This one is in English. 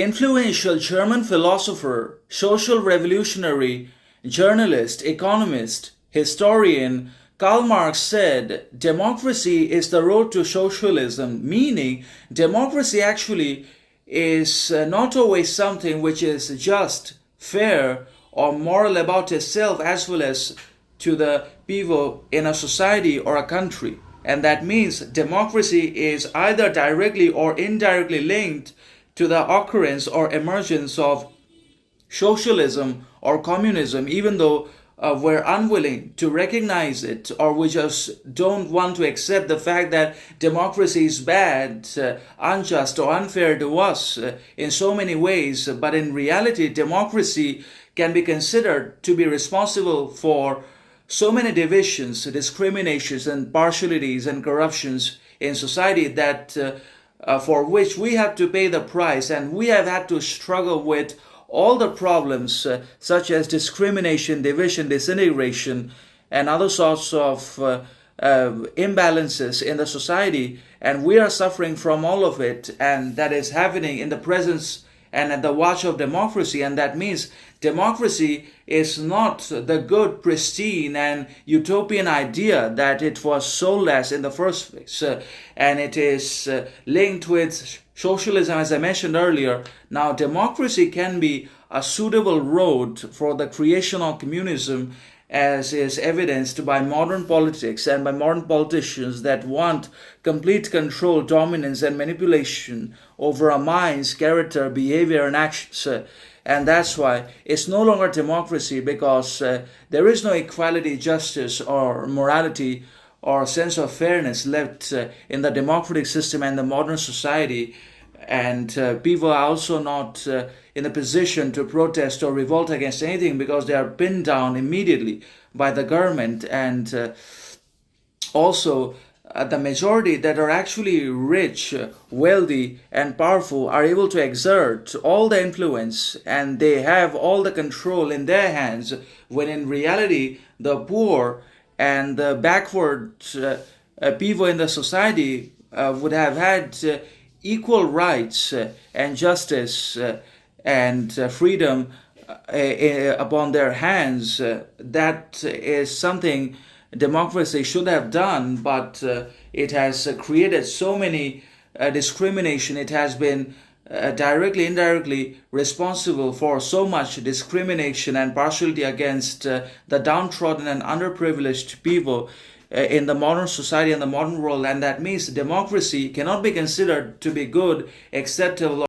Influential German philosopher, social revolutionary, journalist, economist, historian Karl Marx said, democracy is the road to socialism, meaning democracy actually is not always something which is just, fair, or moral about itself as well as to the people in a society or a country. And that means democracy is either directly or indirectly linked to the occurrence or emergence of socialism or communism, even though we're unwilling to recognize it, or we just don't want to accept the fact that democracy is bad, unjust, or unfair to us in so many ways. But in reality, democracy can be considered to be responsible for so many divisions, discriminations, and partialities and corruptions in society that for which we have to pay the price, and we have had to struggle with all the problems such as discrimination, division, disintegration, and other sorts of imbalances in the society, and we are suffering from all of it, and that is happening in the presence and at the watch of democracy. And that means democracy is not the good, pristine, and utopian idea that it was sold as in the first place. And it is linked with socialism, as I mentioned earlier. Now, democracy can be a suitable road for the creation of communism, as is evidenced by modern politics and by modern politicians that want complete control, dominance, and manipulation over our minds, character, behavior, and actions. And that's why it's no longer democracy, because there is no equality, justice, or morality or sense of fairness left in the democratic system and the modern society. And people are also not in a position to protest or revolt against anything, because they are pinned down immediately by the government. And also the majority that are actually rich, wealthy, and powerful are able to exert all the influence, and they have all the control in their hands, when in reality the poor and the backward people in the society would have had equal rights and justice and freedom upon their hands. That is something democracy should have done, but it has created so many discrimination. It has been directly, indirectly responsible for so much discrimination and partiality against the downtrodden and underprivileged people in the modern society and the modern world. And that means democracy cannot be considered to be good, acceptable,